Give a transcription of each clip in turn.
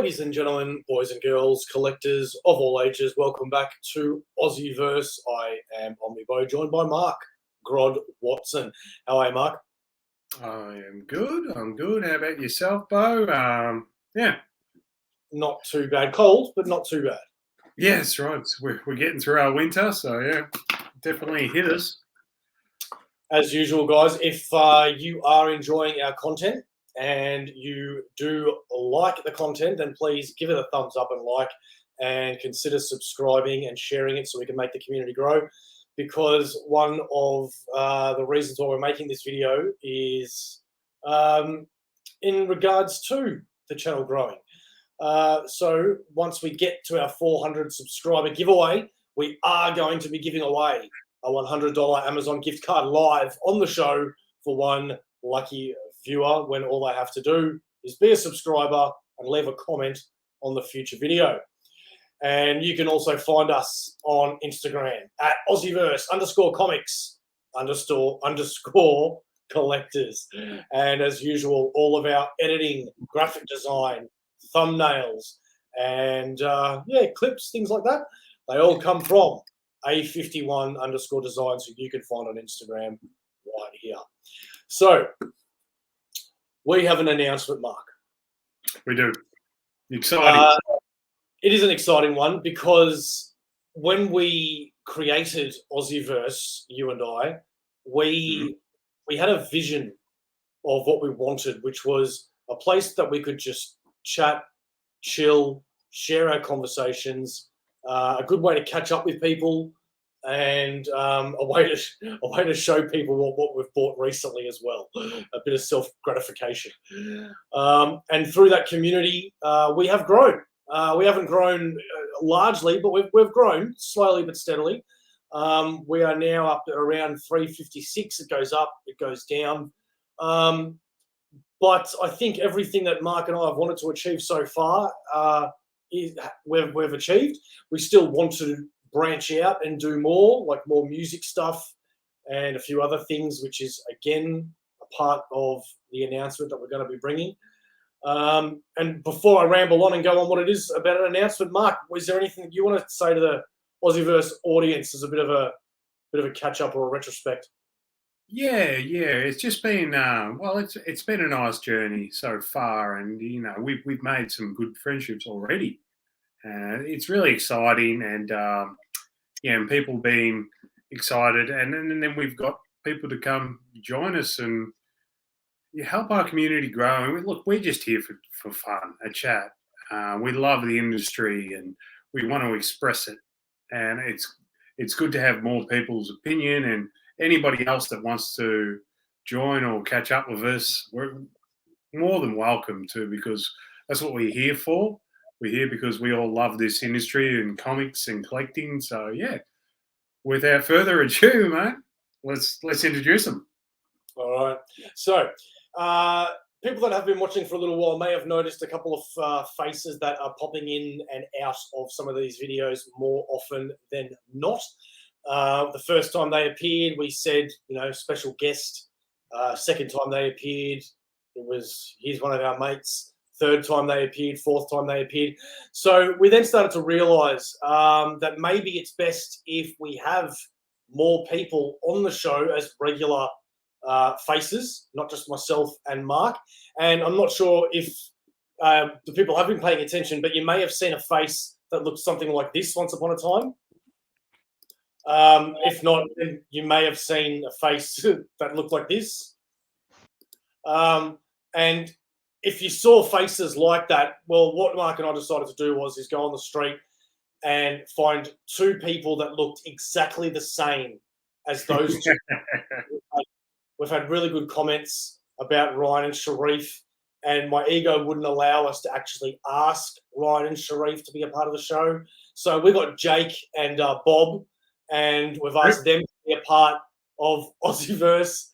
Ladies and gentlemen, boys and girls, collectors of all ages, welcome back to AussieVerse. I am OmniBeau, joined by Mark Grodd Watson. How are you, Mark? I am good. I'm good. How about yourself, Bo? Yeah. Not too bad. Cold, but not too bad. Yeah, that's right. We're getting through our winter, so yeah, definitely hit us. As usual, guys, if you are enjoying our content and you do like the content, then please give it a thumbs up and like, and consider subscribing and sharing it so we can make the community grow. Because one of the reasons why we're making this video is in regards to the channel growing. So once we get to our 400 subscriber giveaway, we are going to be giving away a $100 Amazon gift card live on the show for one lucky viewer, when all they have to do is be a subscriber and leave a comment on the future video. And you can also find us on Instagram at AussieVerse_comics_collectors. And as usual, all of our editing, graphic design, thumbnails, and clips, things like that, they all come from A51_design, so you can find on Instagram right here. So we have an announcement, Mark. We do. Exciting. It is an exciting one because when we created AussieVerse, you and I, we had a vision of what we wanted, which was a place that we could just chat, chill, share our conversations, a good way to catch up with people, and a way to show people what we've bought recently as well, a bit of self-gratification. And through that community, we have grown. We haven't grown largely, but we've grown slowly but steadily. We are now up at around 356. It goes up, it goes down. But I think everything that Mark and I have wanted to achieve so far, we've achieved. We still want to branch out and do more, like more music stuff and a few other things, which is, again, a part of the announcement that we're going to be bringing. And before I ramble on and go on what it is about an announcement, Mark, was there anything that you want to say to the AussieVerse audience as a bit of a catch up or a retrospect? Yeah. It's just been it's been a nice journey so far, and we've made some good friendships already. It's really exciting, and and people being excited, and then we've got people to come join us and help our community grow. And look, we're just here for fun, a chat. We love the industry and we want to express it. And it's good to have more people's opinion, and anybody else that wants to join or catch up with us, we're more than welcome to, because that's what we're here for. We're here because we all love this industry and comics and collecting. So yeah, without further ado, mate, let's introduce them. All right. So people that have been watching for a little while may have noticed a couple of faces that are popping in and out of some of these videos more often than not. The first time they appeared, we said, special guest. Second time they appeared, it was, here's one of our mates. Third time they appeared, fourth time they appeared. So we then started to realise that maybe it's best if we have more people on the show as regular faces, not just myself and Mark. And I'm not sure if the people have been paying attention, but you may have seen a face that looked something like this once upon a time. If not, then you may have seen a face that looked like this. And if you saw faces like that, well, what Mark and I decided to do was go on the street and find two people that looked exactly the same as those two. We've had really good comments about Ryan and Sharif, and my ego wouldn't allow us to actually ask Ryan and Sharif to be a part of the show. So we got Jake and Bob, and we've asked them to be a part of AussieVerse.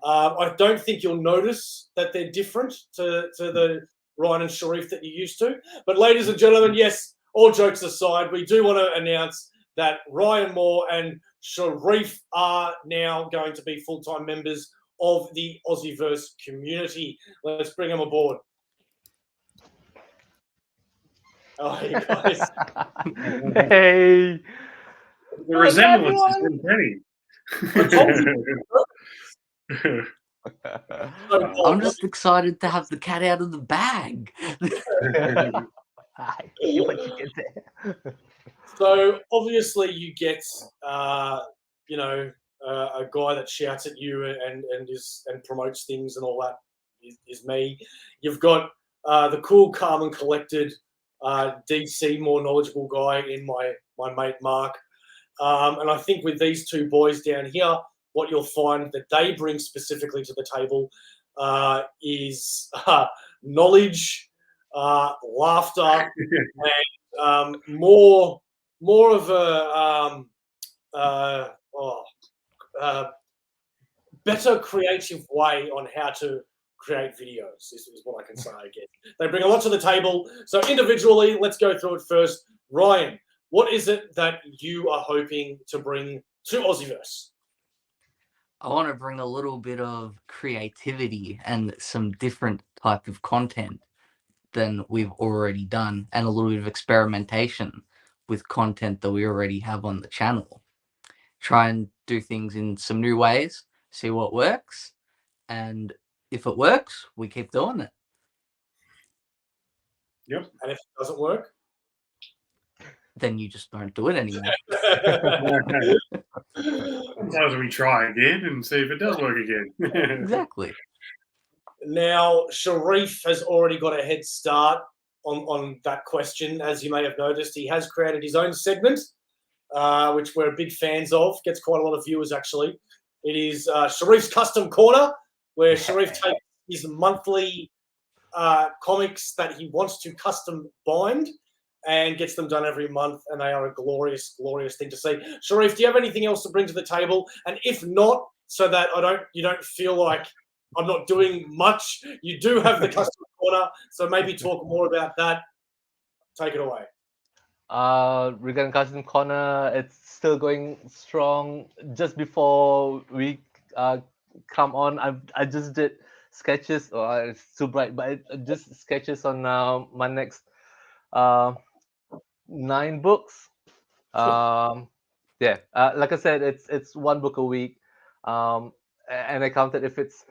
I don't think you'll notice that they're different to the Ryan and Sharif that you're used to. But ladies and gentlemen, yes, all jokes aside, we do want to announce that Ryan Moore and Sharif are now going to be full-time members of the AussieVerse community. Let's bring them aboard. Oh, you guys. Hey, The how's resemblance is everyone? uncanny. I told you. So, I'm Bob, just excited to have the cat out of the bag. I see what you did there. so obviously you get, a guy that shouts at you and promotes things and all that is me. You've got the cool, calm, and collected DC, more knowledgeable guy in my mate Mark. And I think with these two boys down here, what you'll find that they bring specifically to the table is knowledge, laughter, and more of a better creative way on how to create videos is what I can say, I guess. They bring a lot to the table. So individually, let's go through it first. Ryan, what is it that you are hoping to bring to AussieVerse? I want to bring a little bit of creativity and some different type of content than we've already done, and a little bit of experimentation with content that we already have on the channel. Try and do things in some new ways, see what works, and if it works, we keep doing it. Yep. And if it doesn't work? Then you just don't do it anymore. Sometimes we try again and see if it does work again. Exactly. Now, Sharif has already got a head start on that question. As you may have noticed, he has created his own segment, which we're big fans of. Gets quite a lot of viewers, actually. It is Sharif's Custom Corner, where Sharif takes his monthly comics that he wants to custom bind and gets them done every month, and they are a glorious, glorious thing to see. Sharif, do you have anything else to bring to the table? And if not, so that you don't feel like I'm not doing much, you do have the custom corner, so maybe talk more about that. Take it away. Regarding Custom Corner, it's still going strong. Just before we come on, I just did sketches. Oh, it's too bright, but just sketches on my next uh, 9 books. Yeah, like I said, it's 1 book a week, and I counted if it's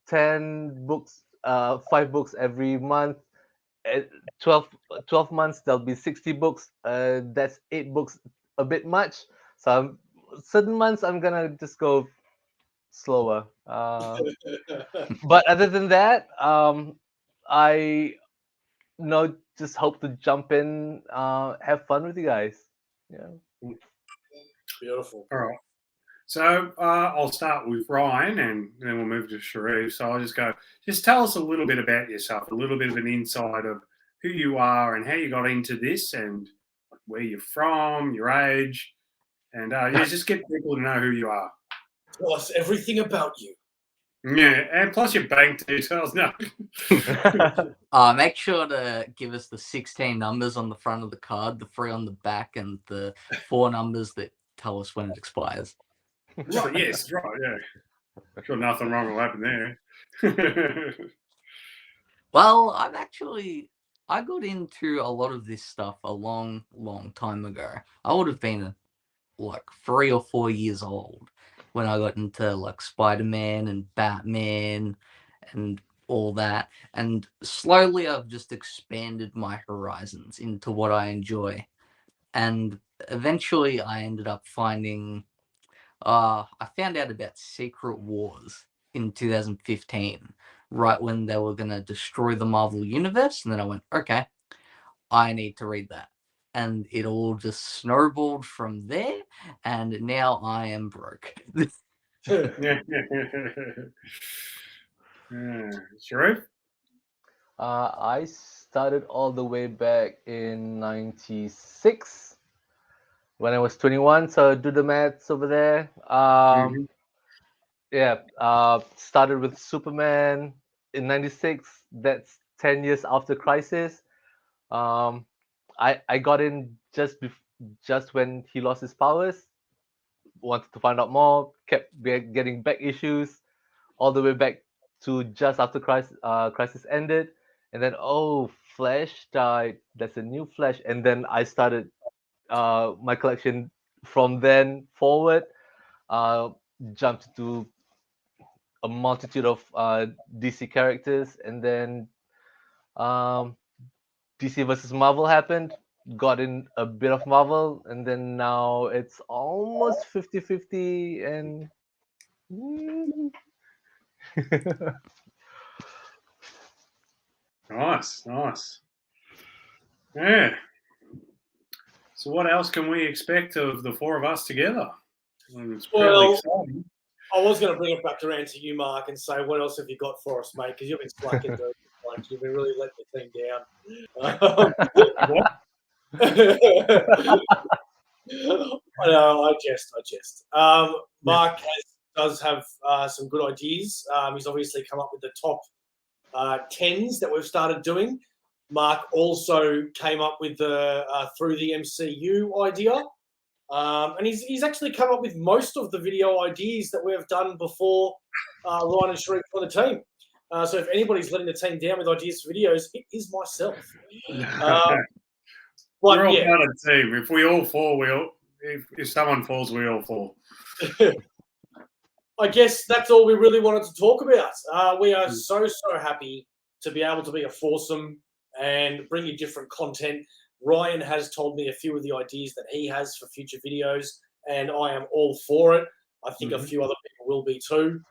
10 books, 5 books every month. 12, 12 months, there'll be 60 books. That's 8 books, a bit much. So certain months I'm gonna just go slower. But other than that, I just hope to jump in, have fun with you guys. Yeah. Beautiful. All right. So I'll start with Ryan and then we'll move to Sharif. So I'll just tell us a little bit about yourself, a little bit of an insight of who you are and how you got into this and where you're from, your age, and just get people to know who you are. Tell us everything about you. Yeah, and plus your bank details. No. Make sure to give us the 16 numbers on the front of the card, the 3 on the back, and the 4 numbers that tell us when it expires. Right, yes, right, yeah. Sure, nothing wrong will happen there. Well, I got into a lot of this stuff a long, long time ago. I would have been like 3 or 4 years old when I got into like Spider-Man and Batman and all that. And slowly I've just expanded my horizons into what I enjoy. And eventually I ended up finding, I found out about Secret Wars in 2015, right when they were going to destroy the Marvel Universe. And then I went, okay, I need to read that. And it all just snowballed from there. And now I am broke. Sharif? I started all the way back in '96 when I was 21. So do the maths over there. Yeah, started with Superman in '96. That's 10 years after Crisis. Um, I got in just when he lost his powers. Wanted to find out more. Kept getting back issues all the way back to just after Crisis ended, and then Flash died. That's a new Flash, and then I started my collection from then forward. Jumped to a multitude of DC characters, and then DC versus Marvel happened. Got in a bit of Marvel, and then now it's almost 50-50, and Nice, nice. Yeah. So what else can we expect of the four of us together? It's really Well, exciting. I was going to bring it back around to you, Mark, and say, what else have you got for us, mate? Because you've been slacking, dude. Like, you've been really letting the team down. I know, I jest. Mark does have some good ideas. He's obviously come up with the top 10s that we've started doing. Mark also came up with the Through the MCU idea. And he's actually come up with most of the video ideas that we have done before Ryan and Sharif for the team. So if anybody's letting the team down with ideas for videos, it is myself. We're all part of a team. If we all fall, if someone falls, we all fall. I guess that's all we really wanted to talk about. We are so happy to be able to be a foursome and bring you different content. Ryan has told me a few of the ideas that he has for future videos, and I am all for it. I think a few other people will be too.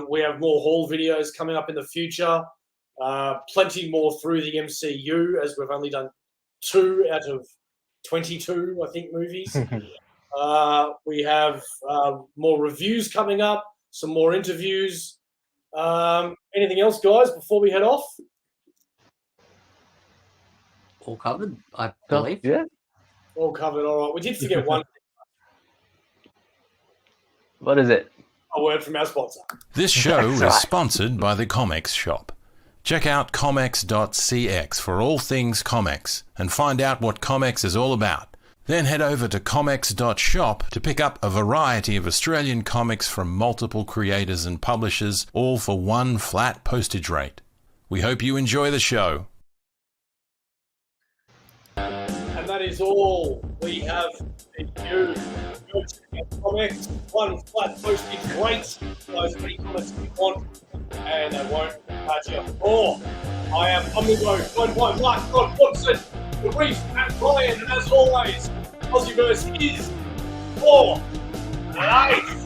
We have more haul videos coming up in the future. Plenty more through the MCU, as we've only done 2 out of 22, I think, movies. We have more reviews coming up, some more interviews. Anything else, guys, before we head off? All covered, I believe. Yeah. All covered. All right. We did forget one. What is it? A word from our sponsor. This show is sponsored by the Comx shop. Check out comx.cx for all things Comx and find out what Comx is all about. Then head over to comx.shop to pick up a variety of Australian comics from multiple creators and publishers, all for one flat postage rate. We hope you enjoy the show. And that is all we have for you. Go check out Comx, one flat postage rate. Those many comics you want, and they won't charge you more. I am OmniBeau, joined by Mark, Grodd, Watson, the Reef, and Ryan, and as always, AussieVerse is for life.